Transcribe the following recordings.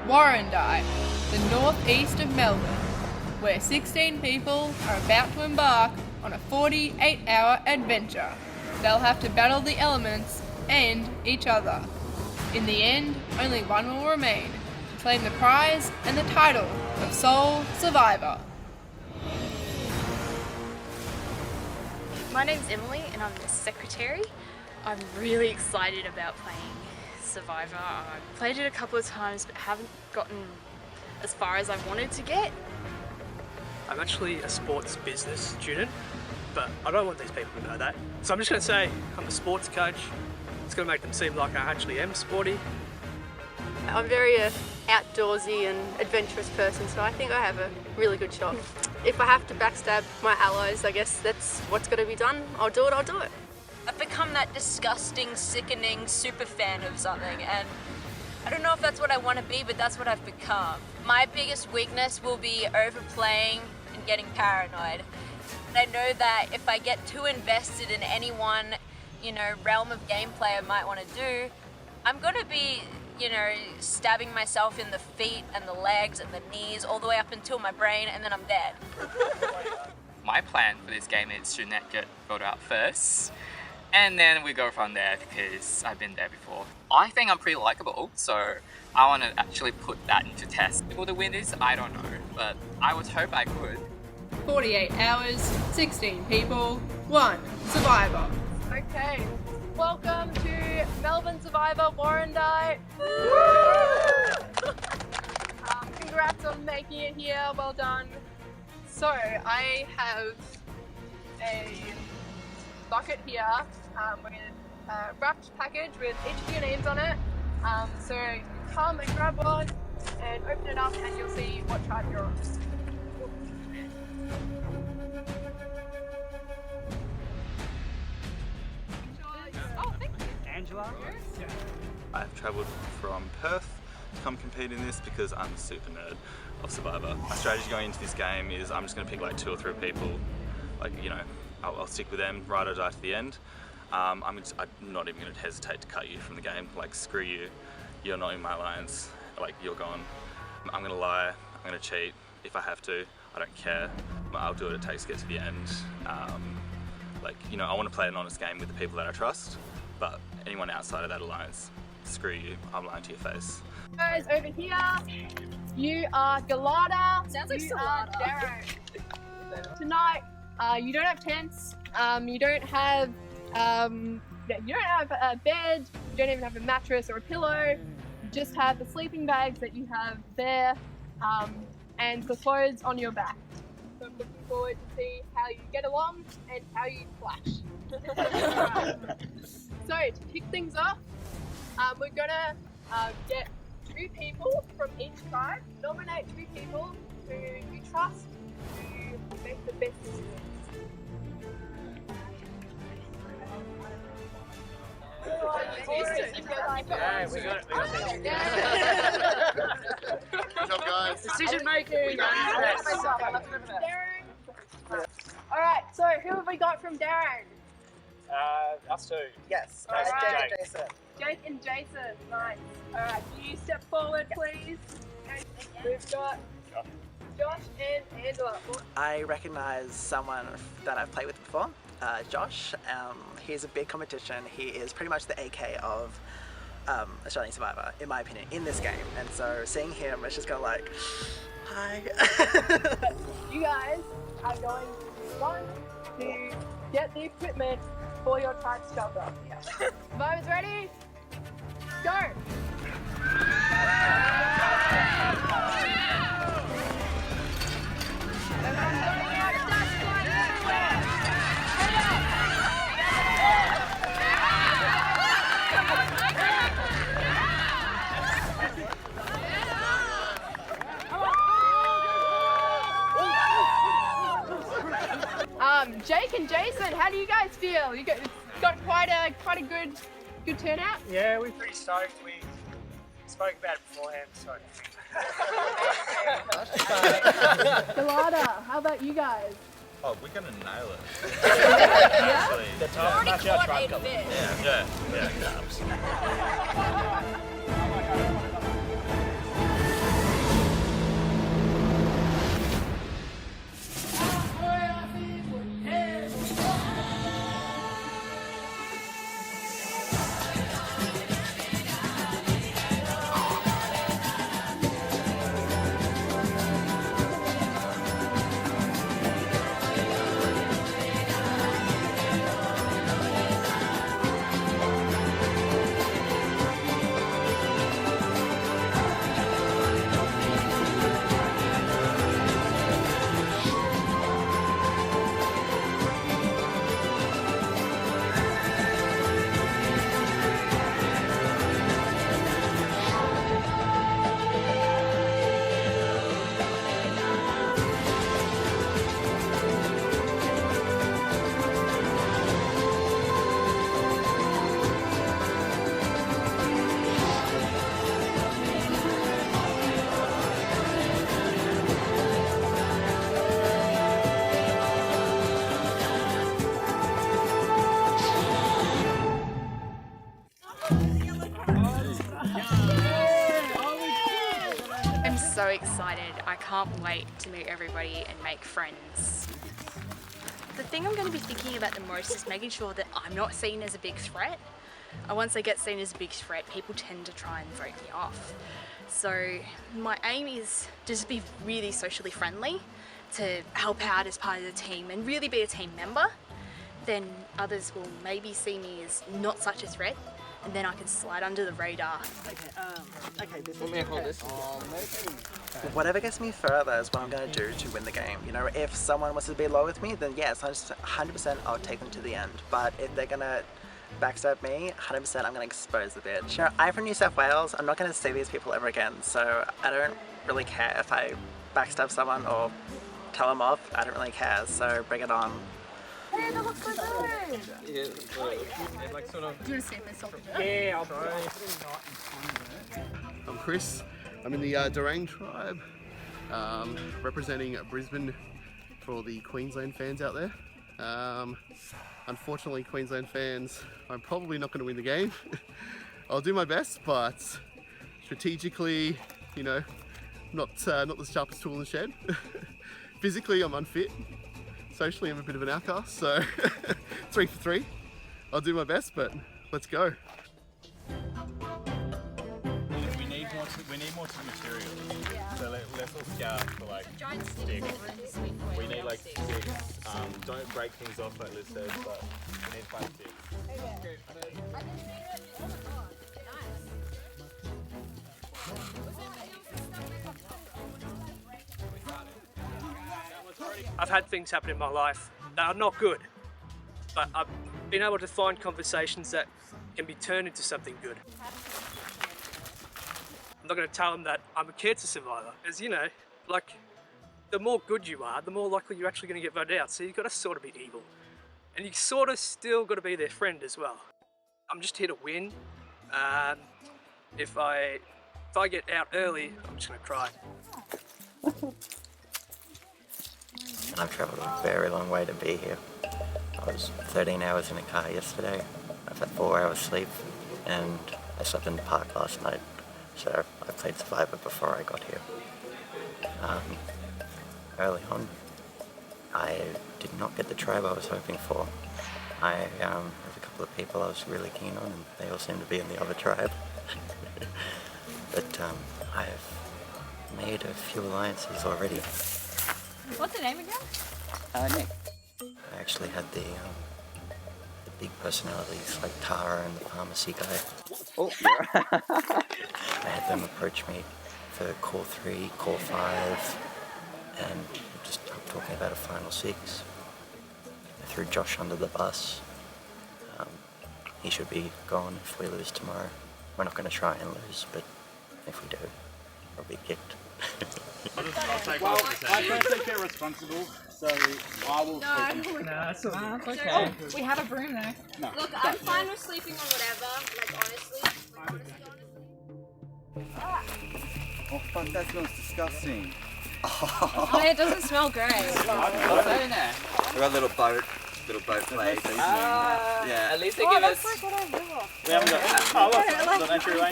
Warrandyte, the northeast of Melbourne, where 16 people are about to embark on a 48-hour adventure. They'll have to battle the elements and each other. In the end, only one will remain to claim the prize and the title of sole survivor. My name's Emily and I'm the secretary. I'm really excited about playing Survivor. I've played it a couple of times but haven't gotten as far as I wanted to get. I'm actually a sports business student, but I don't want these people to know that. So I'm just going to say I'm a sports coach. It's going to make them seem like I actually am sporty. I'm very outdoorsy and adventurous person, so I think I have a really good shot. If I have to backstab my allies, I guess that's what's got to be done. I'll do it. I've become that disgusting, sickening super fan of something, and I don't know if that's what I want to be, but that's what I've become. My biggest weakness will be overplaying and getting paranoid. And I know that if I get too invested in any one, realm of gameplay I might want to do, I'm going to be, stabbing myself in the feet and the legs and the knees all the way up until my brain, and then I'm dead. My plan for this game is to not get voted out first, and then we go from there because I've been there before. I think I'm pretty likable, so I want to actually put that into test. Will the win this? I don't know, but I would hope I could. 48 hours, 16 people, 1 survivor. Okay, welcome to Melbourne Survivor Warrandyte. Congrats on making it here, well done. So I have a bucket here with a wrapped package with each of your names on it. So come and grab one and open it up and you'll see what tribe you're on. Oh, thank you. Angela? Yeah. I've travelled from Perth to come compete in this because I'm a super nerd of Survivor. My strategy going into this game is I'm just going to pick like 2 or 3 people, I'll stick with them, ride or die to the end. I'm not even going to hesitate to cut you from the game, like screw you, you're not in my alliance, like you're gone. I'm going to lie, I'm going to cheat if I have to, I don't care, I'll do what it takes to get to the end. I want to play an honest game with the people that I trust, but anyone outside of that alliance, screw you, I'm lying to your face. Guys, over here, you are Salada. Sounds like you Salada. are Darren. Tonight, you don't have tents. You don't have a bed. You don't even have a mattress or a pillow. You just have the sleeping bags that you have there, and the clothes on your back. So I'm looking forward to see how you get along and how you clash. So to kick things off, we're gonna get 2 people from each tribe. Nominate 2 people who you trust to make the best decisions. Good job, guys. Decision making. Alright, so who have we got from Darren? Us two. Yes. Alright. Jake and Jason. Jake and Jason, nice. Alright, can you step forward, please? We've got Josh and Angela. I recognise someone that I've played with before, Josh. He's a big competition. He is pretty much the AK of Australian Survivor, in my opinion, in this game. And so seeing him, it's just kind of like, hi. You guys are going to want to get the equipment for your tight shelter. Survivors ready? Go! Jake and Jason, how do you guys feel? You got quite a good turnout? Yeah, we're pretty stoked. We spoke about it beforehand, so. Salada, how about you guys? Oh, we're going to nail it. Yeah? The top, Already caught 8 fish. yeah. so excited. I can't wait to meet everybody and make friends. The thing I'm going to be thinking about the most is making sure that I'm not seen as a big threat. Once I get seen as a big threat, people tend to try and vote me off. So my aim is to just be really socially friendly, to help out as part of the team and really be a team member. Then others will maybe see me as not such a threat, and then I can slide under the radar. Okay, this is whatever gets me further is what I'm going to do to win the game. You know, if someone wants to be low with me, then yes, 100% I'll take them to the end. But if they're going to backstab me, 100% I'm going to expose the bitch. You know, I'm from New South Wales. I'm not going to see these people ever again, so I don't really care if I backstab someone or tell them off. I don't really care, so bring it on. Hey, that looks so good! Yeah, like sort of... Do you want to see this off? Yeah, I'll try. I'm Chris. I'm in the Durang tribe, representing Brisbane for the Queensland fans out there. Unfortunately, Queensland fans, I'm probably not going to win the game. I'll do my best, but strategically, you know, not the sharpest tool in the shed. Physically, I'm unfit. Socially, I'm a bit of an outcast, so 3 for 3. I'll do my best, but let's go. We need more material. Yeah. So let's all scout for like sticks. We need like sticks. Don't break things off like Liz said, but we need 5 sticks. Okay. I've had things happen in my life that are not good, but I've been able to find conversations that can be turned into something good. I'm not going to tell them that I'm a cancer survivor, because you know, like, the more good you are, the more likely you're actually going to get voted out, so you've got to sort of be evil. And you sort of still got to be their friend as well. I'm just here to win. If I get out early, I'm just going to cry. I've travelled a very long way to be here. I was 13 hours in a car yesterday. I've had 4 hours sleep, and I slept in the park last night. So I played Survivor before I got here. Early on, I did not get the tribe I was hoping for. There's a couple of people I was really keen on, and they all seem to be in the other tribe. But I've made a few alliances already. What's the name again? Nick. I actually had the big personalities like Tara and the pharmacy guy. Oh, yeah. I had them approach me for Core 3, Core 5, and just talking about a Final 6. I threw Josh under the bus. He should be gone if we lose tomorrow. We're not going to try and lose, but if we do, we'll be kicked. I'll take I don't think they're responsible, so I will sleep. No, it's okay. Oh, we have a broom though. No. Look, I'm fine with sleeping on whatever, like honestly. Oh fuck, that smells disgusting. Oh, it doesn't smell great. What's that in there? We got a little boat plate. Yeah. At least they give us... That's like what I do. We haven't got... Oh, look, it's an entryway.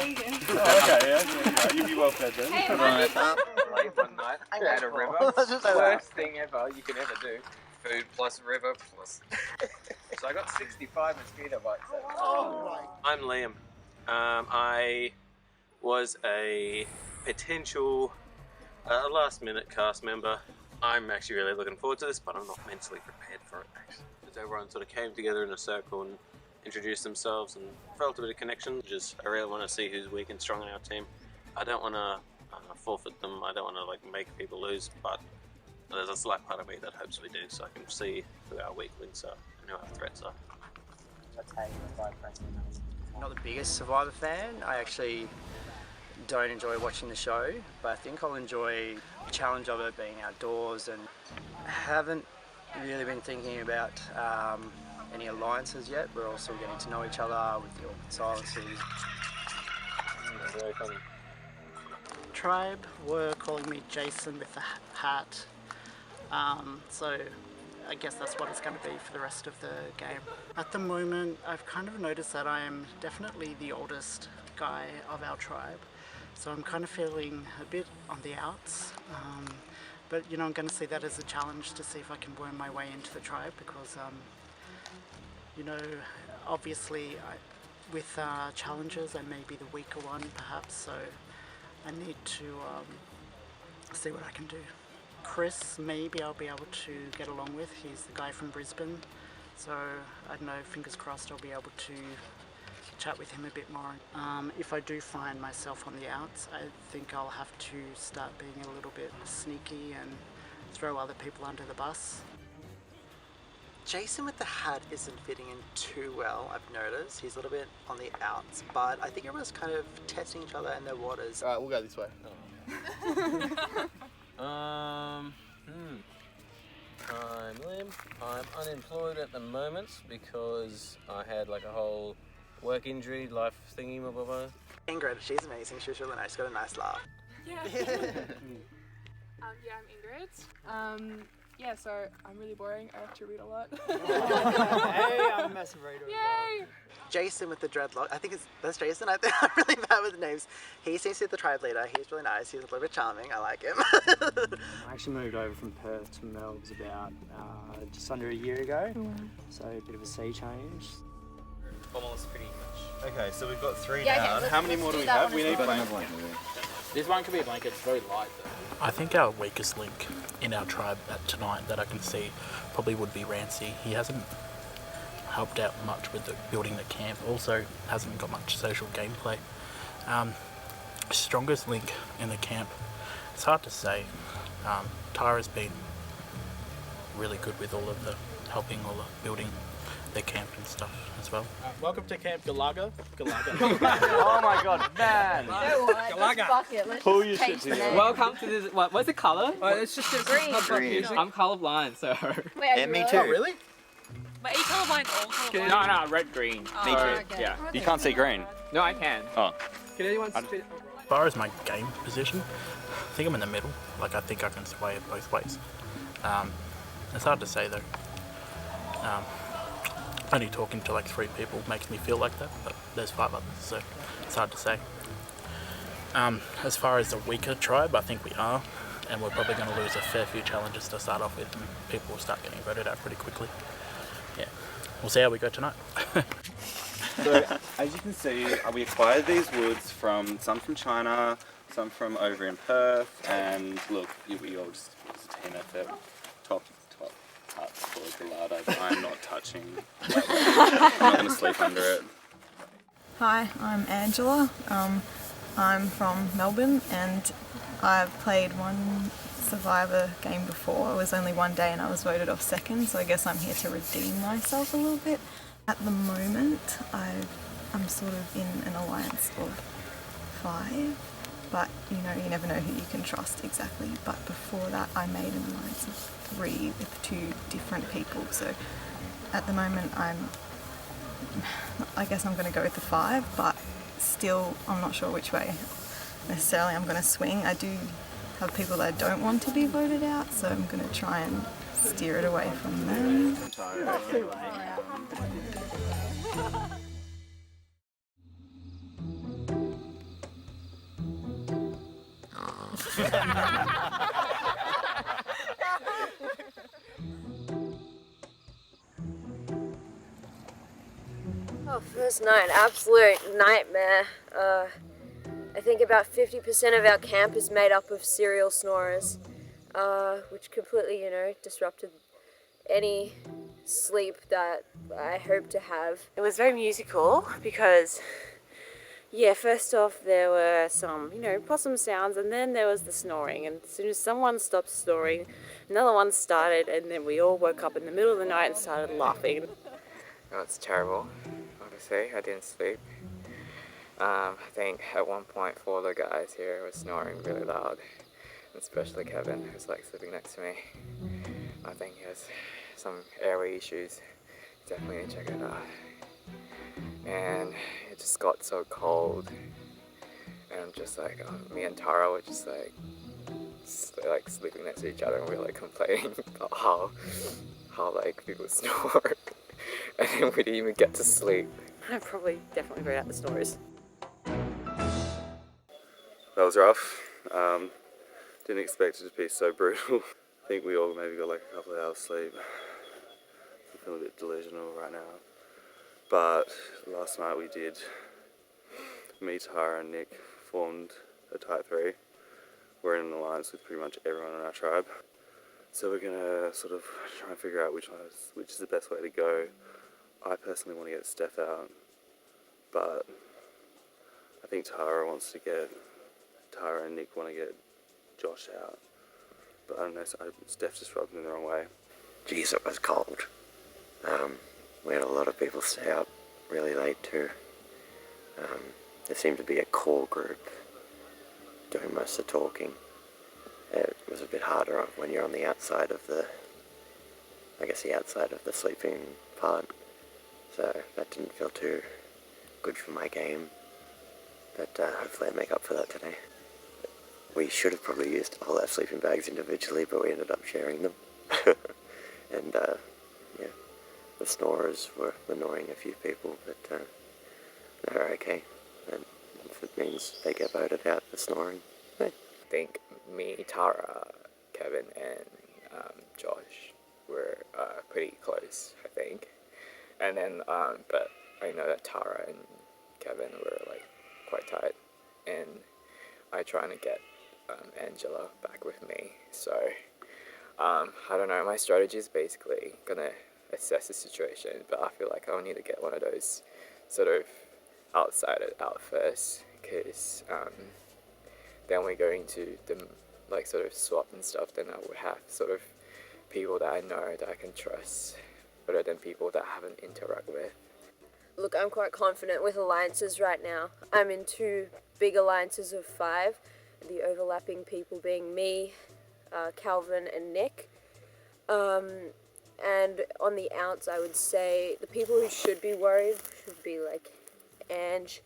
Okay, yeah. You'll be well fed then. Hey, Late one night, at a river. Worst thing ever you can ever do. Food plus river plus... So I got 65 mosquito bites. I'm Liam. I was a potential last-minute cast member. I'm actually really looking forward to this, but I'm not mentally prepared for it. As everyone sort of came together in a circle and introduced themselves and felt a bit of connection. I really want to see who's weak and strong in our team. I don't want to forfeit them. I don't want to like make people lose, but there's a slight part of me that hopes we do, so I can see who our weak links are and who our threats are. That's how you invite friends. I'm not the biggest Survivor fan. I actually don't enjoy watching the show, but I think I'll enjoy the challenge of it being outdoors, and haven't really been thinking about any alliances yet. We're also getting to know each other with the awkward silences. Very funny. Tribe were calling me Jason with a hat, so I guess that's what it's going to be for the rest of the game. At the moment, I've kind of noticed that I am definitely the oldest guy of our tribe, So I'm kind of feeling a bit on the outs. But you know, I'm going to see that as a challenge to see if I can worm my way into the tribe, because you know, obviously with challenges I may be the weaker one perhaps, so I need to see what I can do. Chris, maybe I'll be able to get along with. He's the guy from Brisbane, so I don't know, fingers crossed I'll be able to chat with him a bit more. If I do find myself on the outs, I think I'll have to start being a little bit sneaky and throw other people under the bus. Jason with the hat isn't fitting in too well, I've noticed. He's a little bit on the outs, but I think everyone's kind of testing each other in their waters. Alright, we'll go this way. I'm Liam. I'm unemployed at the moment because I had like a whole work injury, life thingy, blah blah blah. Ingrid, she's amazing. She was really nice. She's got a nice laugh. Yeah. Yeah, I'm Ingrid. Yeah, so I'm really boring. I have to read a lot. Hey, I'm a massive reader. Yay! Jason with the dreadlock. I think that's Jason. I think I'm really bad with names. He seems to be the tribe leader. He's really nice. He's a little bit charming. I like him. I actually moved over from Perth to Melbourne about just under a year ago, so a bit of a sea change. Almost pretty much. Okay, so we've got 3 Yeah, down. okay, How many more do we have? We need blanket. This one could be a blanket. It's very light though. I think our weakest link in our tribe tonight that I can see probably would be Rancy. He hasn't helped out much with building the camp, also hasn't got much social gameplay. Strongest link in the camp, it's hard to say. Tyra's been really good with all of the helping, all the building the camp and stuff as well. Welcome to Camp Galaga. Oh my god, man! You know what? Let's fuck it. Let's Pull your change shit the together. name. Welcome to this. What's the colour? It's just Green. I'm colourblind, so. Wait, are you me really? too. Oh, really? But are you colourblind all colourblind? No, red, green. Me Oh, too. okay. Yeah. You can't see green. No, I can. Oh. Can anyone spit? As far as my game position, I think I'm in the middle. Like, I think I can sway it both ways. It's hard to say though. Only talking to like 3 people makes me feel like that, but there's 5 others, so it's hard to say. As far as the weaker tribe, I think we are, and we're probably going to lose a fair few challenges to start off with, and people will start getting voted out pretty quickly. Yeah, we'll see how we go tonight. So, as you can see, we acquired these woods from some from China, some from over in Perth, and look, we all just, it's a team effort. Top huts for Salada, but I'm not touching. I'm not going to sleep under it. Hi, I'm Angela. I'm from Melbourne and I've played one Survivor game before. It was only one day and I was voted off second, so I guess I'm here to redeem myself a little bit. At the moment, I'm sort of in an alliance of 5, but you know, you never know who you can trust exactly. But before that, I made an alliance of 3 with 2 different people. So at the moment, I guess I'm going to go with the 5, but still, I'm not sure which way necessarily I'm going to swing. I do have people that I don't want to be voted out, so I'm going to try and steer it away from them. Oh, first night, absolute nightmare. I think about 50% of our camp is made up of serial snorers, which completely, disrupted any sleep that I hoped to have. It was very musical because, first off there were some, possum sounds, and then there was the snoring, and as soon as someone stopped snoring, another one started, and then we all woke up in the middle of the night and started laughing. Oh, it's terrible. Honestly, I didn't sleep. I think at one point 4 of the guys here were snoring really loud, especially Kevin, who's like sleeping next to me. I think he has some airway issues. Definitely need to check it out. And it just got so cold, and I'm just like, me and Tara were just like sleeping next to each other, and we were like complaining about how like people snore, and then we didn't even get to sleep. I'd probably definitely vote out the snorers. That was rough. Didn't expect it to be so brutal. I think we all maybe got like a couple of hours sleep. I'm feeling a bit delusional right now. But last night we did, me, Tara and Nick formed a tight three. We're in an alliance with pretty much everyone in our tribe. So we're gonna sort of try and figure out which is the best way to go. I personally want to get Steph out, but I think Tara and Nick want to get Josh out. But I don't know, Steph just rubbed me the wrong way. Geez, it was cold. We had a lot of people stay up really late too. There seemed to be a core group doing most of the talking. It was a bit harder when you're on the outside of the sleeping part. So that didn't feel too good for my game. But hopefully I make up for that today. We should have probably used all our sleeping bags individually, but we ended up sharing them. And yeah, the snorers were annoying a few people, but they're okay. And if it means they get voted out for snoring, hey. I think me, Tara, Kevin, and Josh were pretty close, I think. And then, but I know that Tara and Kevin were like quite tight, and I trying to get Angela back with me. So I don't know. My strategy is basically gonna assess the situation, but I feel like I'll need to get one of those sort of outsiders out first, because then we go into the like sort of swap and stuff. Then I would have sort of people that I know that I can trust, rather than people that I haven't interacted with. Look, I'm quite confident with alliances right now. I'm in 2 big alliances of 5, the overlapping people being me, Calvin and Nick. And on the outs, I would say the people who should be worried should be like Ange,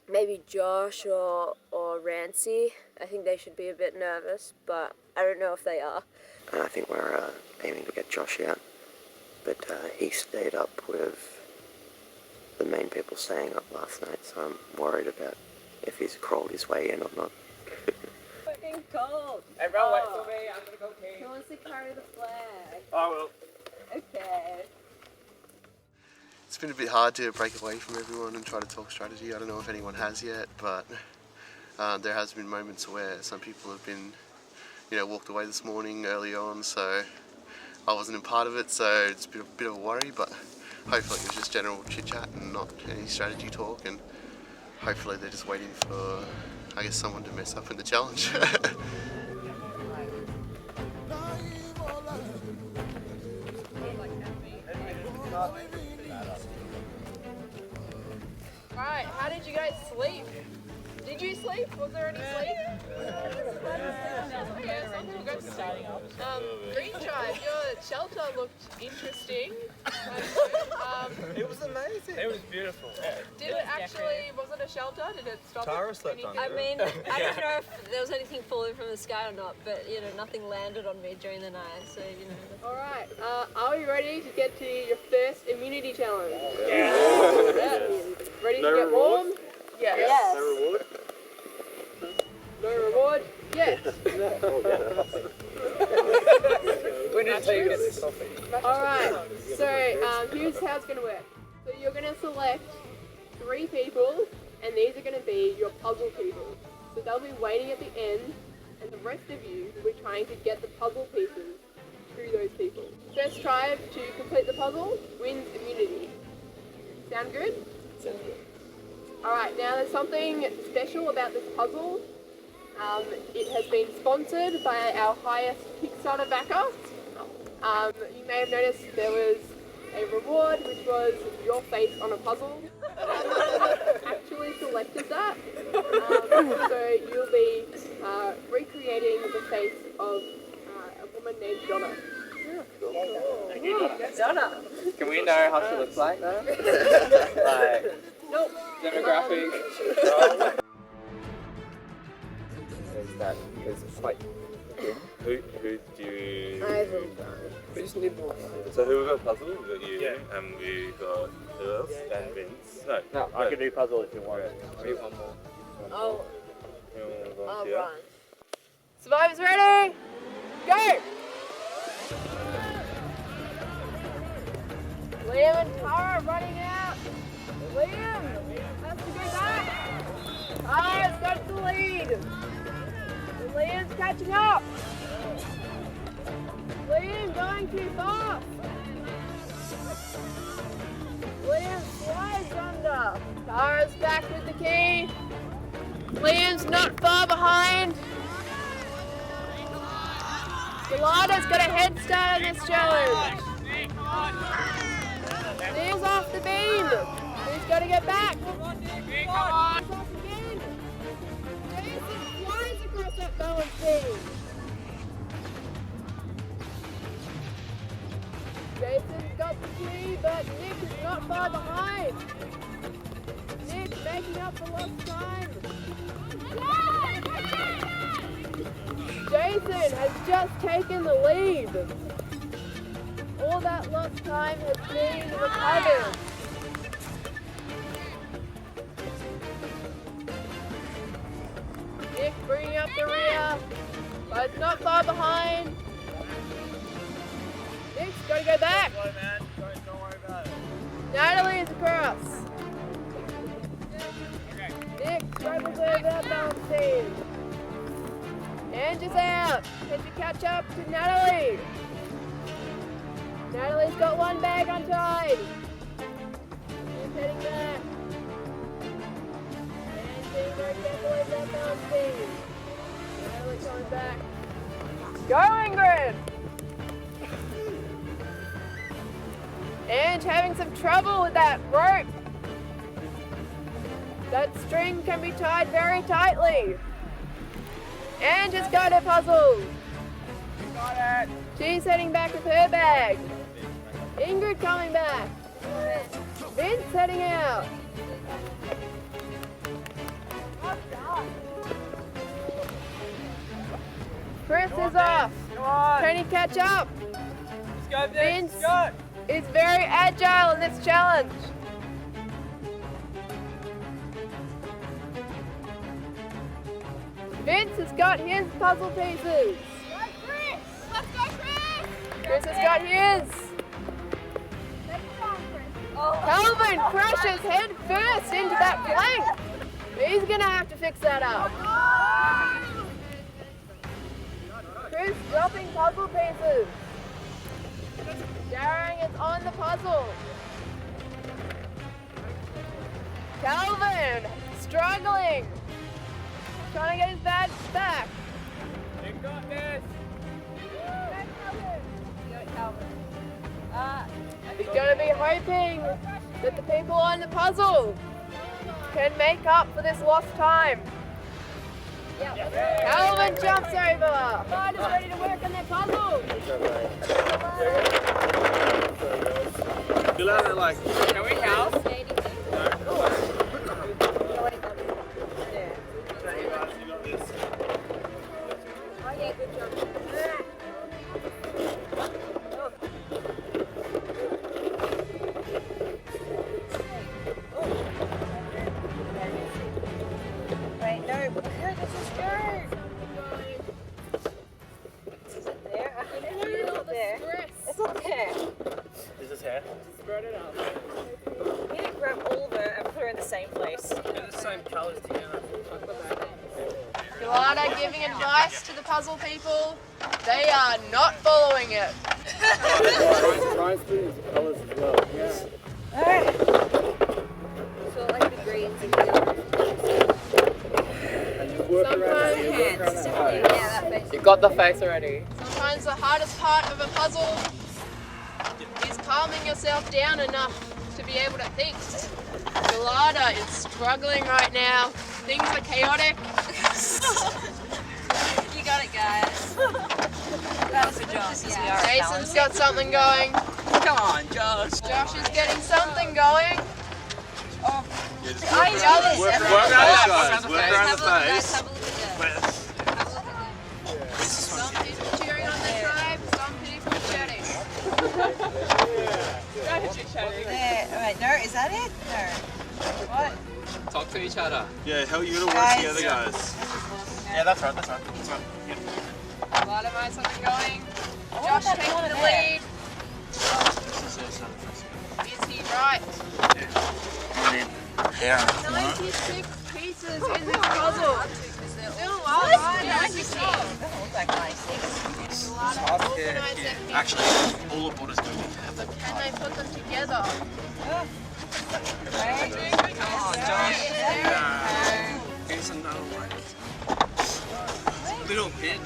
maybe Josh or Rancy. I think they should be a bit nervous, but I don't know if they are. I think we're aiming to get Josh out, but he stayed up with the main people staying up last night, so I'm worried about if he's crawled his way in or not. Fucking cold. Everyone wait for me, I'm gonna go pee. Who wants to carry the flag? I will. Okay. It's been a bit hard to break away from everyone and try to talk strategy. I don't know if anyone has yet, but there has been moments where some people have been, walked away this morning early on, so I wasn't a part of it, so it's been a bit of a worry, but hopefully it was just general chit-chat and not any strategy talk, and hopefully they're just waiting for, I guess, someone to mess up in the challenge. Alright, how did you guys sleep? Did you sleep? Was there any sleep? Okay, some people go to sleep. Green Tribe, your shelter looked interesting. It was amazing. It was beautiful. Did it actually, was it a shelter? Did it stop Tara slept anything? under I mean, I don't know if there was anything falling from the sky or not, but nothing landed on me during the night, so Alright, are you ready to get to your first immunity challenge? Yes. Ready No to get reward? warm? Yes. No reward? No reward? Yes. We need to tell you to get this coffee. Alright, so here's how it's going to work. So you're going to select 3 people, and these are going to be your puzzle people. So they'll be waiting at the end, and the rest of you will be trying to get the puzzle pieces through those people. First tribe to complete the puzzle wins immunity. Sound good? Sounds good. Alright, now there's something special about this puzzle. It has been sponsored by our highest Kickstarter backer. You may have noticed there was a reward which was your face on a puzzle. Actually selected that. So you'll be recreating the face of a woman named Donna. Donna! Can we know how she looks like now? Like, nope. Demographic. That is quite good. Who do you... I haven't done. We just need more. So who we got puzzle? We got you, and we got who else? And Vince. No, I can do puzzle if you want. We need one more. I'll run. Survivors ready? Go! Liam and Tara running out. Liam has to go back. Tara's got the lead. Liam's catching up. Liam going too fast. Liam slides under. Tara's back with the key. Liam's not far behind. Salada's got a head start on this challenge. Liam's off the beam. He's got to get back. He's off again. Jason flies across that balance beam. Jason's got the key, but Nick is not far behind. Nick making up for lost time. Jason has just taken the lead. All that lost time has been recovered. Nick bringing up the rear, but it's not far behind. Nick's got to go back. Slow, man. Don't worry about it. Natalie is across. Nick struggles over that balance beam. Angie's out. Can you catch up to Natalie? Natalie's got one bag untied. She's heading back. And being very careful over that balance beam. Natalie coming back. Go, Ingrid! And having some trouble with that rope. That string can be tied very tightly. And just got a puzzle. Got it. She's heading back with her bag. Ingrid coming back. Vince heading out. Chris is off. Can he catch up? Let's go, Vince is very agile in this challenge. Vince has got his puzzle pieces. Chris! Let's go, Chris! Chris has got his. Calvin crashes head first into that plank. He's gonna have to fix that up. Chris dropping puzzle pieces. Darren is on the puzzle. Calvin struggling. Trying to get his badge back. You got this. He's going to be hoping that the people on the puzzle can make up for this lost time. Calvin jumps over. Salada's ready to work on their puzzle. Feel out like. Can we help? Is this hair? Spread it out. You need to grab all of them and put her in the same place. They're the same colours together. Salada giving advice to the puzzle people. They are not following it. Try and split into colours as well. Yeah. Alright. So like the greens and yellows. You got the face already. Sometimes the hardest part of a puzzle is calming yourself down enough to be able to think. Salada is struggling right now. Things are chaotic. You got it, guys. That was a job. Yeah. Jason's got something going. Come on, Josh. Josh is getting something going. Oh, Work around the face. Some people cheering on the tribe, some people chatting. There, alright, no, is that it? No. What? talk to each other. Yeah, hell, you gotta work together, guys. Yeah, that's right. That's right. Yep. Salada might something going. Josh taking the lead. Is he right? Yeah. 96 pieces in this puzzle. Still alive. It's hard to get here. Actually, all the borders do have that. Can they put them together? Here's another one. Little bit.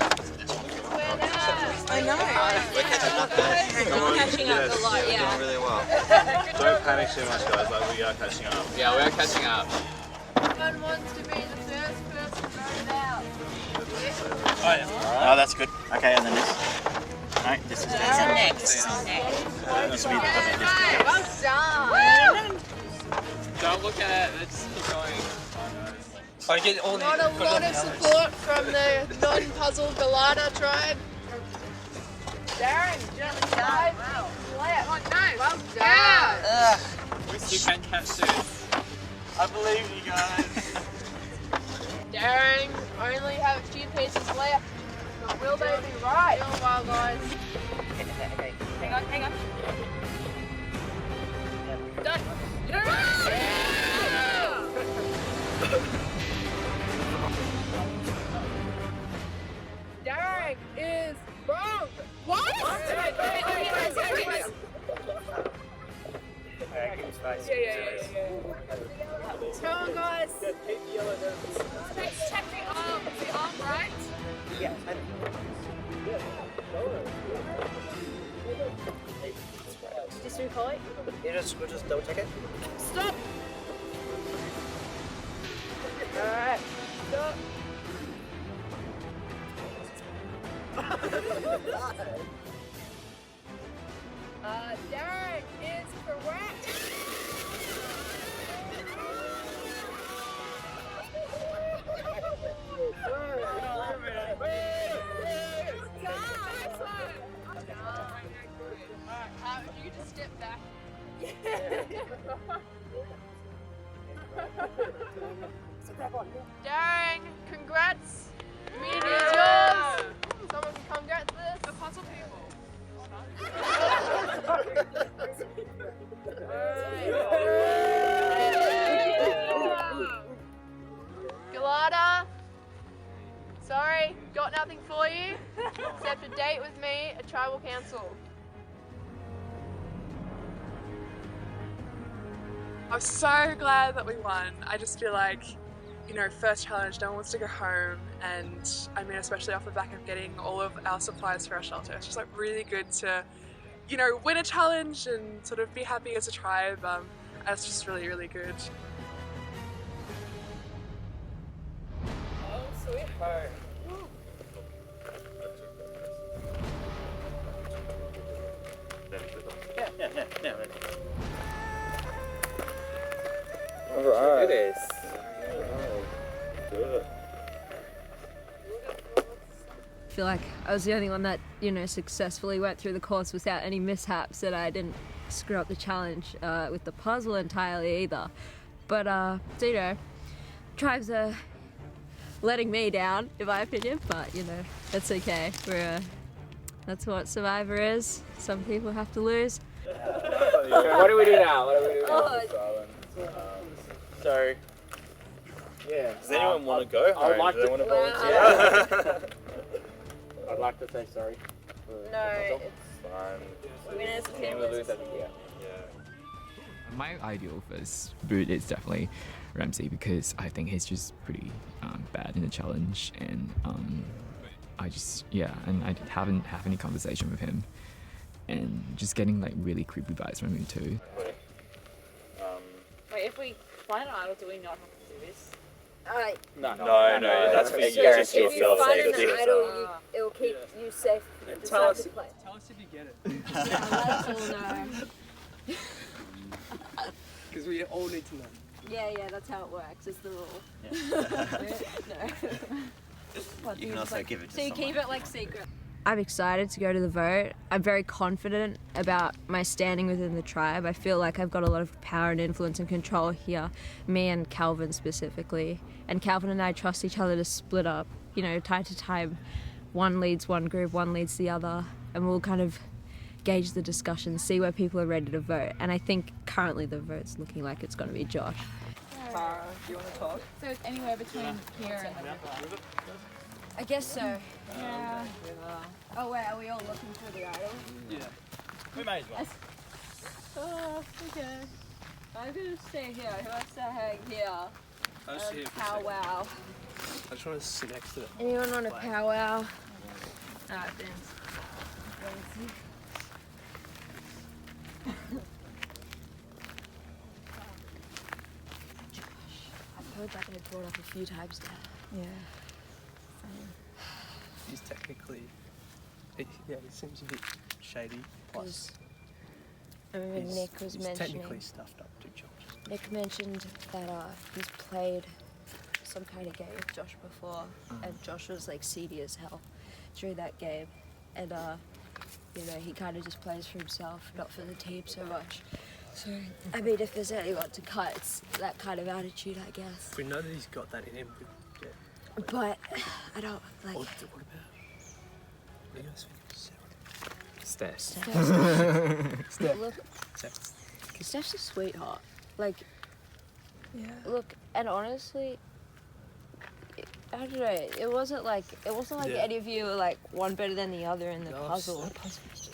I know. We're catching up, guys. Catching up a lot, We're yeah. doing really well. Don't panic too much, guys. Like, we are catching up. Yeah, we are catching up. One wants to be the first person voted out. Oh, yeah. Oh, that's good. Okay, and then this. No, this is This is next. This is next. This will be the Well done. Don't look at it. Let's keep going. Not a lot of support from the non-puzzle Salada tribe. Darren, just dive left. Oh, no. Well done. You can catch this. I believe you guys. Darren only have a few pieces left. But will they be right? Still a while, guys. Hang on, hang on. Done. Darren is wrong. What? Yeah. Come on, guys. Let's check the arm. Is the arm right? Yeah. Just recall it. We'll just double check it. Stop. Alright. Stop. Darren is correct. If you could just step back. Darren, congrats. Community is yours. Someone can congrats this. The puzzle people. Salada, sorry, got nothing for you except a date with me at tribal council. I'm so glad that we won. I just feel like, you know, first challenge, no one wants to go home, and I mean, especially off the back of getting all of our supplies for our shelter. It's just like really good to, you know, win a challenge and sort of be happy as a tribe. It's just really, really good. Oh, sweetheart. Yeah. Alright. It is. Good. I feel like I was the only one that, you know, successfully went through the course without any mishaps, that I didn't screw up the challenge with the puzzle entirely either. But, so, you know, tribes are letting me down, in my opinion, but, you know, that's okay. That's what Survivor is. Some people have to lose. What do we do now? So, yeah. Does anyone want to go home? I'd like Do they to want to volunteer? I'd like to say sorry. No, it's fine. winners Team will lose every year. My ideal first boot is definitely Ramsey, because I think he's just pretty bad in the challenge, and I haven't had any conversation with him, and just getting like really creepy vibes from him too. Wait, if we find an idol, do we not have to do this? No, that's for you. If you find an idol, it will keep you safe. Tell us if you get it. Let us all know. Because we all need to know. Yeah, that's how it works. It's the rule. No. You can also give it to So you someone. keep it like secret. I'm excited to go to the vote. I'm very confident about my standing within the tribe. I feel like I've got a lot of power and influence and control here, me and Calvin specifically. And Calvin and I trust each other to split up, you know, time to time. One leads one group, one leads the other, and we'll kind of gauge the discussion, see where people are ready to vote. And I think currently the vote's looking like it's going to be Josh. Do you want to talk? So it's anywhere between here and the river. I guess so. Yeah. Oh wait, are we all looking for the idol? Yeah. We may as well. Oh, okay. I'm gonna stay here. Who wants to hang here? I'll just sit here for a second. Powwow. I just want to sit next to it. Anyone want a powwow? Alright, Vince. I've heard that they've brought up a few times now. Yeah. He's technically, he seems a bit shady. Plus, I remember Nick was he's mentioning. technically stuffed up to Josh. Nick mentioned that he's played some kind of game with Josh before, and Josh was like seedy as hell through that game, and you know, he kind of just plays for himself, not for the team so much. So I mean, if there's anyone to cut, it's that kind of attitude, I guess. If we know that he's got that in him, yeah. But I don't like. What about? What do you guys think? Steph. Steph. Look, Steph's a sweetheart. Like, yeah. Look, and honestly, I don't know. It wasn't like Yeah. any of you were like one better than the other in the puzzle.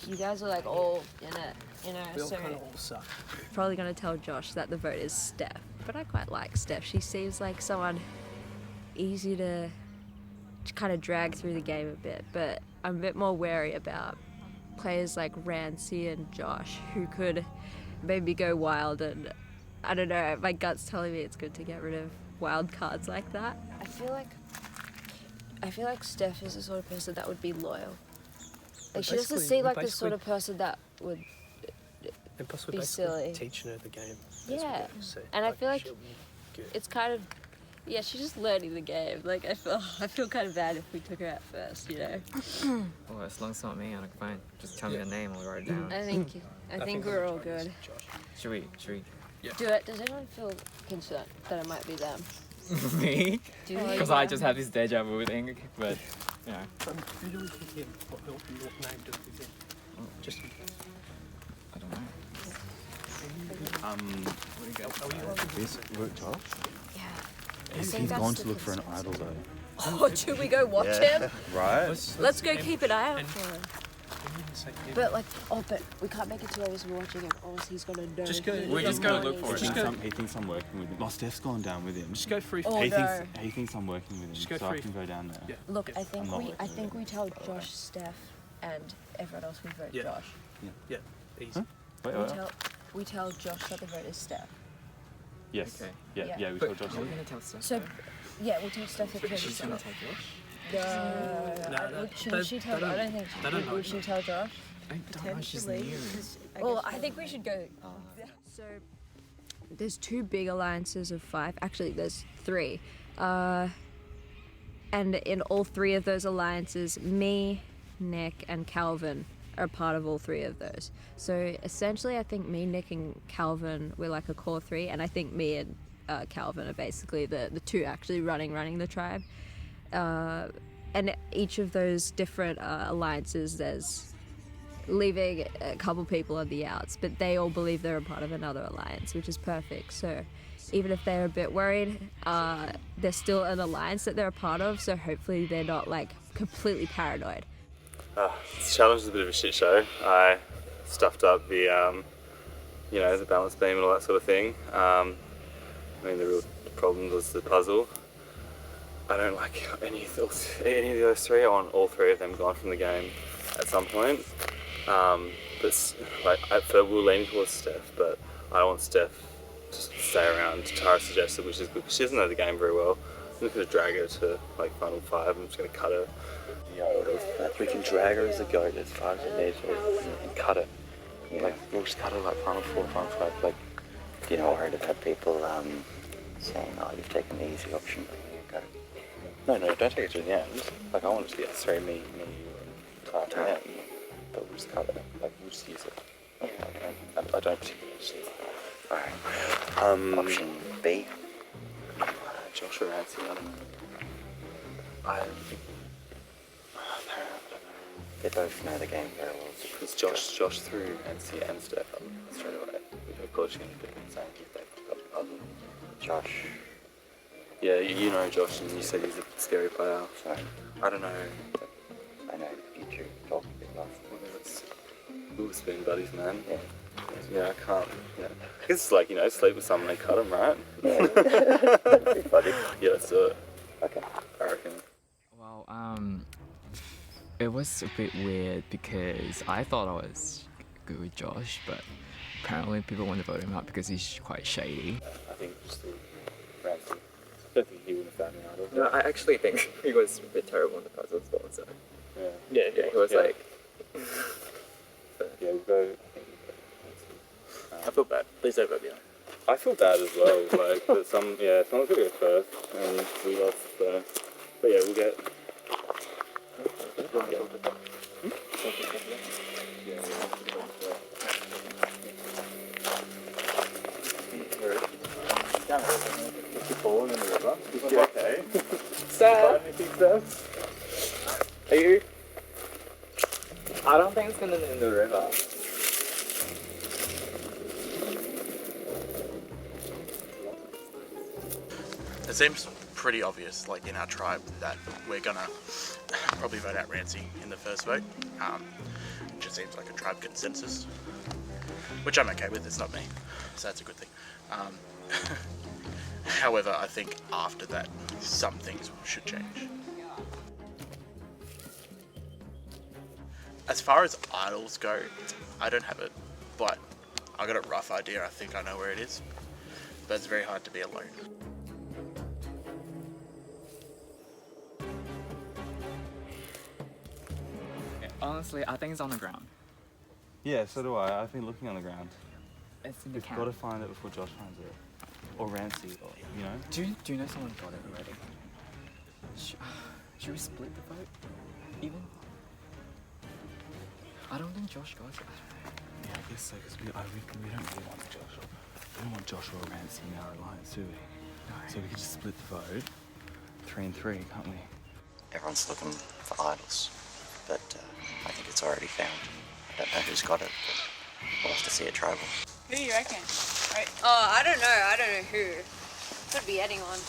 You guys are like all in it, you know. We all so kind of all suck. probably gonna tell Josh that the vote is Steph. But I quite like Steph. She seems like someone easy to kind of drag through the game a bit. But I'm a bit more wary about players like Rancy and Josh who could maybe go wild, and I don't know, my gut's telling me it's good to get rid of wild cards like that. I feel like Steph is the sort of person that would be loyal. Like, she doesn't seem like the sort of person that would And plus, we're be basically silly. teaching her the game. Yeah, So, and I feel like she'll be good. it's kind of, yeah, she's just learning the game. Like, I feel kind of bad if we took her out first, you know. Well, as long as it's not me, I'm fine. Just tell me the name, I'll write it down. I think we're all good. Should we? Do it. Does anyone feel concerned that it might be them? Me? Do you Because I just have this deja vu thing, but, you know. Who do we think him? What name do we think? Just. I don't know. Is Josh? Yeah. He's gone to look for an idol though. Oh, should we go watch him? Right? Let's go keep an eye out for him. But we can't make it too obvious we're watching him, or else he's gonna know. We just go look for it. He thinks I'm working with him. Oh, Steph's gone down with him. Just go free. He thinks I'm working with him, Just go so I free. can go down there. Yeah. Look, I I'm not think we tell Josh, Steph, and everyone else we vote Josh. Yeah. Easy. Huh? Wait. We tell Josh that the vote is Steph. Yes. Okay. Yeah, we told Josh. Are we going to tell Steph? So, yeah, we'll tell Steph that the vote is She's going to Steph. tell Josh? No. Should she tell? I don't think she would. Would she tell Josh? I don't know, she's new. Well, I think we should go. So, there's 2 big alliances of 5. Actually, there's 3. And in all 3 of those alliances, me, Nick, and Calvin are part of all 3 of those. So essentially, I think me, Nick, and Calvin, we're like a core 3, and I think me and Calvin are basically the 2 actually running the tribe. And each of those different alliances, there's leaving a couple people on the outs, but they all believe they're a part of another alliance, which is perfect. So even if they're a bit worried, they're still an alliance that they're a part of, so hopefully they're not like completely paranoid. This challenge is a bit of a shit show. I stuffed up the, the balance beam and all that sort of thing. I mean, the real problem was the puzzle. I don't like any of those 3. I want all 3 of them gone from the game at some point. But we'll lean towards Steph, but I don't want Steph to stay around. Tara suggested, which is good because she doesn't know the game very well. I'm just going to drag her to final 5. I'm just going to cut her. We can drag her as a goat as far as it needs and cut it. We'll just cut her final 4, final 5. You're not worried about people saying, "Oh, you've taken the easy option." Got it. No, don't take it to the end. I want it to get 3, me, you, and part time, but we'll just cut it. Like, we'll just use it. Okay. I don't particularly use it. Alright. Option B. Josh or Rancy, I don't know. They both know the game very well. Because Josh threw Rancy and Steph up straight away. Of course you're going to pick the same if they fuck up the puzzle. Josh. Yeah, you know Josh, and you said he's a scary player. So, I don't know. I know you two talked a bit last We were spoon buddies, man. Yeah, I can't. Yeah. I guess it's like, sleep with someone and cut them, right? Yeah, let's do it. Okay. I reckon. Well, it was a bit weird because I thought I was good with Josh, but apparently people want to vote him out because he's quite shady. I think just the Rancy. I don't think he would have found me out of it. No, I actually think he was a bit terrible in the puzzles, so. Yeah, he was like. Yeah, we'll go. I feel bad. Please don't vote me out. I feel bad as well, but someone's gonna go first, and we lost, so. But yeah, we'll get. Falling in the river. Is you okay? Sad. Are you? I don't think it's gonna be in the river. It seems pretty obvious, like in our tribe, that we're gonna probably vote out Rancy in the first vote. It just seems like a tribe consensus, which I'm okay with. It's not me, so that's a good thing. However, I think after that, some things should change. As far as idols go, I don't have it, but I got a rough idea. I think I know where it is, but it's very hard to be alone. Honestly, I think it's on the ground. Yeah, so do I. I've been looking on the ground. It's in the We've got to find it before Josh finds it. Or Rancy, or, Do you know someone got it already? Should we split the vote? Even? I don't think Josh got it. Yeah, I guess so, because we don't really want Josh. We don't want Joshua or Rancy in our alliance, do we? No. So we could just split the vote, 3 and 3, can't we? Everyone's looking for idols, but I think it's already found. I don't know who's got it, but we'll have to see it tribal. Who do you reckon? Right. Oh, I don't know who. Could be anyone.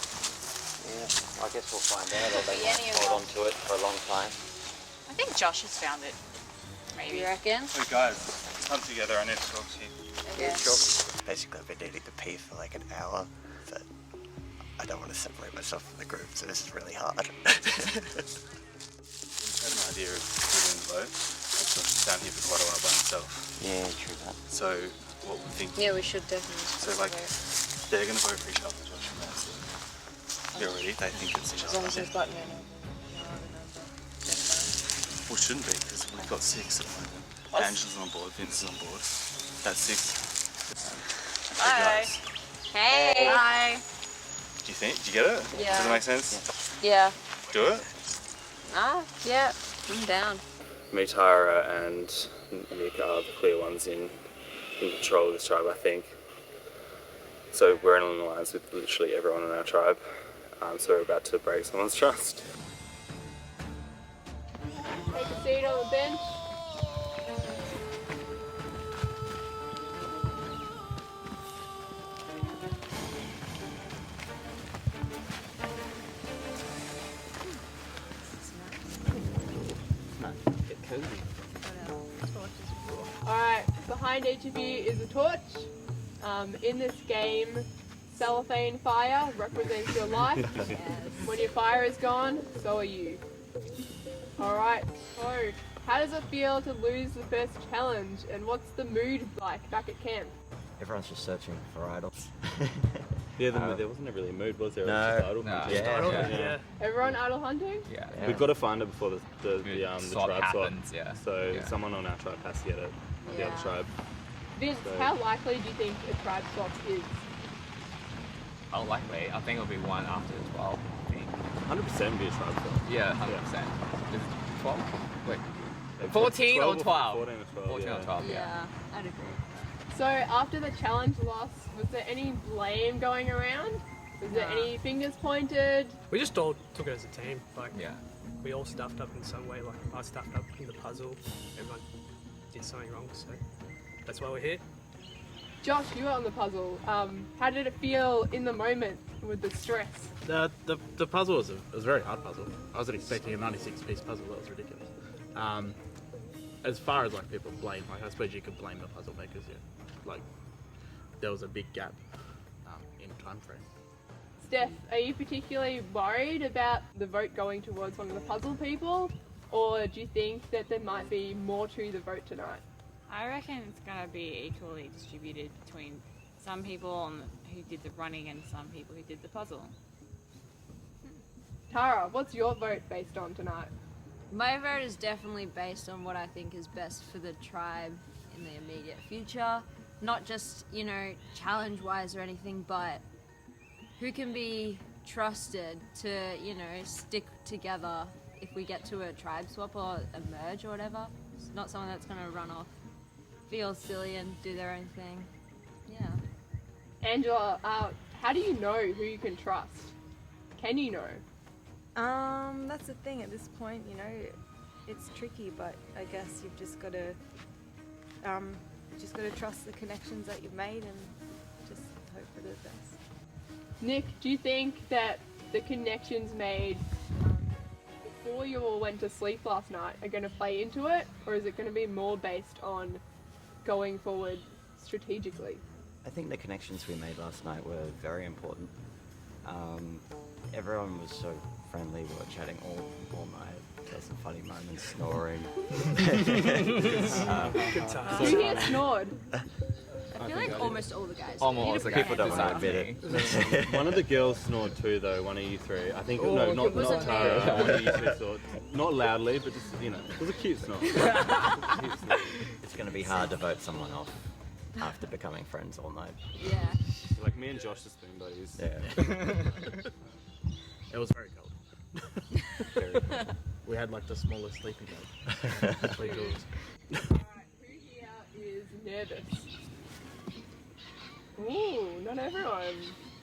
Yeah, I guess we'll find out. Or they Could be any might of hold them. on to it for a long time. I think Josh has found it. Maybe. You reckon? Hey guys, come together, I need to talk to you. Okay. Basically, I've been needing to pee for like an hour, but I don't want to separate myself from the group, so this is really hard. I had an idea of splitting the vote. Josh is down here for quite a while by himself. Yeah, true that. So, what we think... Yeah, we should definitely. So, like, they're going to vote for each other, Josh and Rancy. They're already, they think it's each As other. long as there's got no. Well, it shouldn't be, because we've got 6 at the moment. Angela's on board, Vince is on board. That's 6. Hi. Guys, Hey. Hi. do you think? Do you get it? Yeah. Does it make sense? Yeah. Do it? Yeah. I'm down. Me, Tyra, and Nick are the clear ones in control of this tribe, I think. So we're in an alliance with literally everyone in our tribe. So we're about to break someone's trust. Take a seat on the bench. Alright, behind each of you is a torch. In this game, cellophane fire represents your life. When your fire is gone, so are you. Alright, so how does it feel to lose the first challenge, and what's the mood like back at camp? Everyone's just searching for idols. Yeah, there wasn't really a mood, was there? No. It was just idle No. hunting. Yeah. Everyone idle hunting? Yeah. We've got to find it before the swap tribe happens, swap. yeah. So Yeah. someone on our tribe has to get it. The other tribe. Vince, So- how likely do you think a tribe swap is? Unlikely. I think it'll be 1 after 12. I think. 100% be a tribe swap. Yeah, 100%. Is it 12? Wait. 14 or 12 12? 14 or 12. 14 or 12, Yeah, I'd agree. So after the challenge loss, was there any blame going around? Was there any fingers pointed? We just all took it as a team. Like, yeah. We all stuffed up in some way. Like, I stuffed up in the puzzle. Everyone did something wrong, so that's why we're here. Josh, you were on the puzzle. How did it feel in the moment with the stress? The puzzle was a very hard puzzle. I wasn't expecting a 96-piece puzzle. That was ridiculous. As far as like people blame, like I suppose you could blame the puzzle makers. Yeah, like there was a big gap in time frame. Steph, are you particularly worried about the vote going towards one of the puzzle people, or do you think that there might be more to the vote tonight? I reckon it's going to be equally distributed between some people who did the running and some people who did the puzzle. Tara, what's your vote based on tonight? My vote is definitely based on what I think is best for the tribe in the immediate future. Not just, you know, challenge-wise or anything, but who can be trusted to, you know, stick together if we get to a tribe swap or a merge or whatever. It's not someone that's going to run off, feel silly and do their own thing. Yeah. Angela, how do you know who you can trust? Can you know? That's the thing at this point, you know, it's tricky, but I guess you've just got to trust the connections that you've made and just hope for the best. Nick, do you think that the connections made before you all went to sleep last night are going to play into it, or is it going to be more based on going forward strategically? I think the connections we made last night were very important. Everyone was so friendly. We were chatting all night. There were some funny moments, snoring. Good time. Who here snored? I feel like almost all the guys. Almost. People don't want to admit it. One of the girls snored too, though. One of you three. I think no, not Tara. One of you two snored. Not loudly, but just it was a cute snore. It's going to be hard to vote someone off after becoming friends all night. Yeah. Like me and Josh, the spoon buddies. Yeah. It was very cold. Very cold. We had like the smallest sleeping bag. Between doors. Alright, who here is nervous? Ooh, not everyone.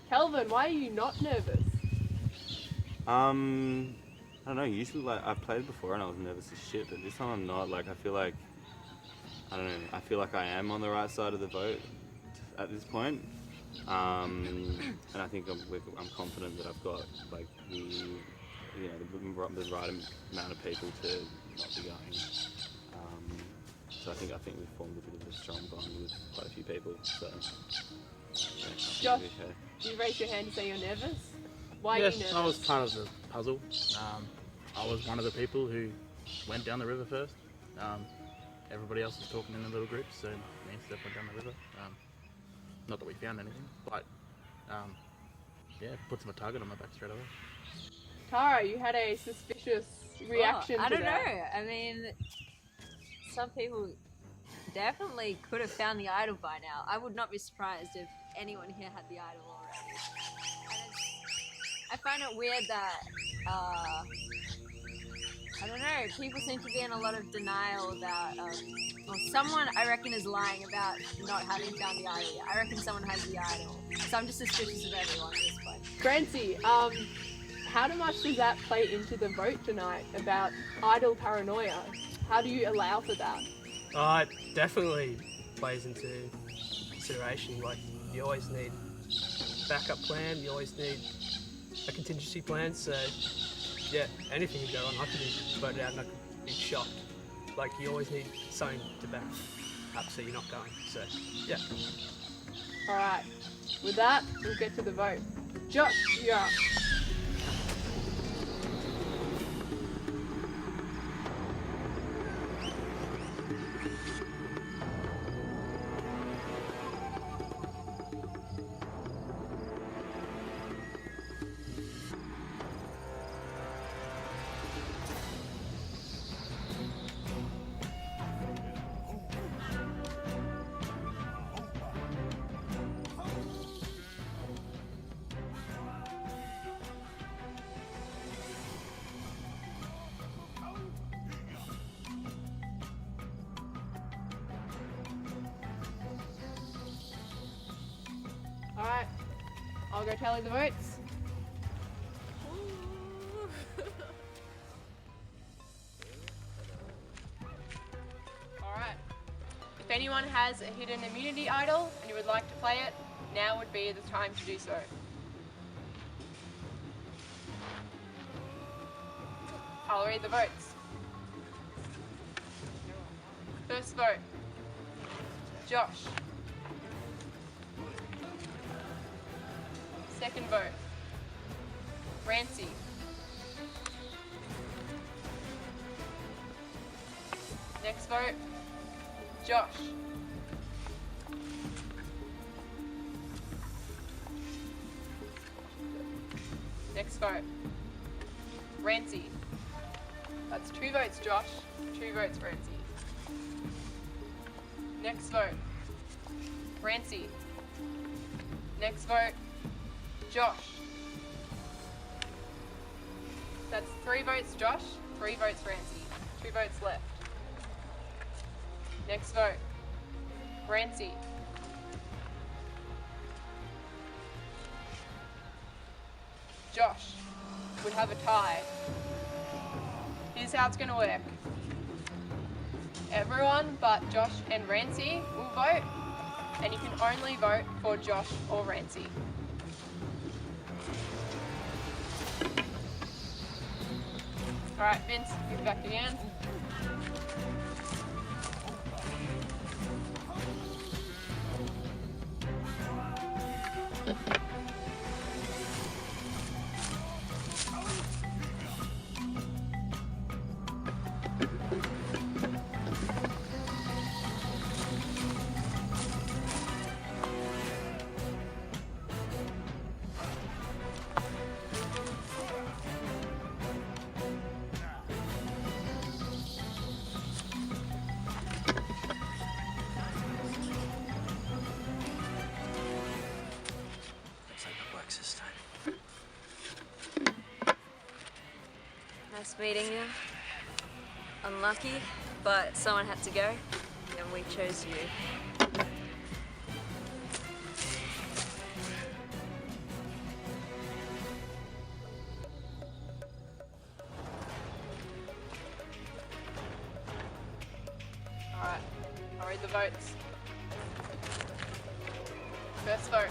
Kelvin, why are you not nervous? I don't know. Usually, like I've played before and I was nervous as shit, but this time I'm not. Like I feel like I don't know. I feel like I am on the right side of the vote at this point. And I think I'm confident that I've got like the right amount of people to not be going. So I think we've formed a bit of a strong bond with quite a few people. So Josh, do you raise your hand to say you're nervous? Why are you nervous? I was part of the puzzle. I was one of the people who went down the river first. Everybody else was talking in the little groups, so me and Steph went down the river. Not that we found anything, but yeah, put some target on my back straight away. Tara, you had a suspicious reaction I to don't that. know. I mean, some people definitely could have found the idol by now. I would not be surprised if anyone here had the idol already. And I find it weird that, I don't know, people seem to be in a lot of denial about, well, someone I reckon is lying about not having found the idol yet. I reckon someone has the idol. So I'm just suspicious of everyone at this point. Francie, how much does that play into the vote tonight about idol paranoia? How do you allow for that? It definitely plays into consideration. Like, you always need a backup plan, you always need a contingency plan, so yeah, anything can go on. I could be voted out and I could be shocked. Like, you always need something to back up so you're not going, so yeah. Alright, with that, we'll get to the vote. Josh, you're up. Alright, I'll go tally the votes. Alright, if anyone has a hidden immunity idol and you would like to play it, now would be the time to do so. I'll read the votes. First vote, Josh. Second vote, Rancy. Next vote, Josh. Next vote, Rancy. That's 2 votes, Josh. 2 votes, Rancy. Next vote, Rancy. Next vote, Josh. That's 3 votes, Josh. 3 votes, Rancy. 2 votes left. Next vote, Rancy. Josh would have a tie. Here's how it's going to work. Everyone but Josh and Rancy will vote, and you can only vote for Josh or Rancy. Alright, Vince, give it back again. Nice meeting you. Unlucky, but someone had to go, and we chose you. Alright, I'll read the votes. First vote,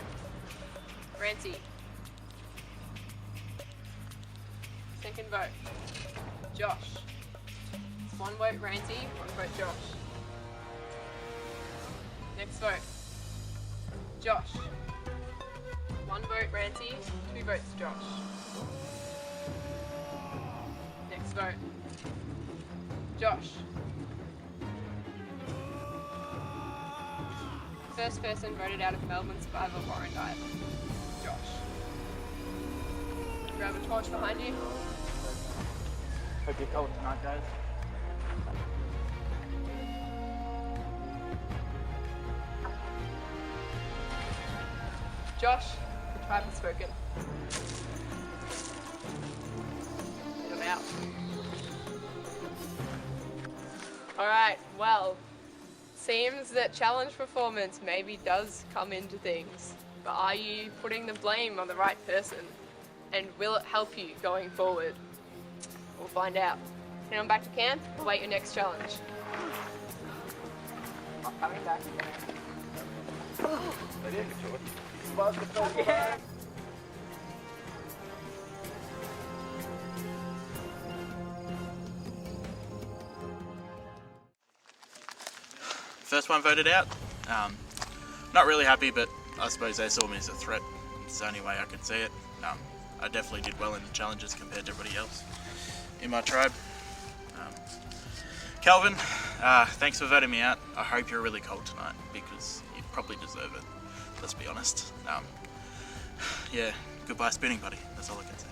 Rancy. Second vote, Josh. It's 1 vote Rancy, 1 vote Josh. Next vote, Josh. 1 vote Rancy, 2 votes Josh. Next vote, Josh. First person voted out of Melbourne Survivor, Warrandyte. Josh. Grab a torch behind you. Hope you're cold tonight, guys. Josh, the tribe has spoken. Get him out. Alright, well, seems that challenge performance maybe does come into things, but are you putting the blame on the right person? And will it help you going forward? We'll find out. Head on back to camp, await your next challenge. I'm coming back. First one voted out. Not really happy, but I suppose they saw me as a threat. It's the only way I could see it. I definitely did well in the challenges compared to everybody else in my tribe. Calvin, thanks for voting me out. I hope you're really cold tonight because you probably deserve it, let's be honest. Yeah, goodbye spinning buddy, that's all I can say.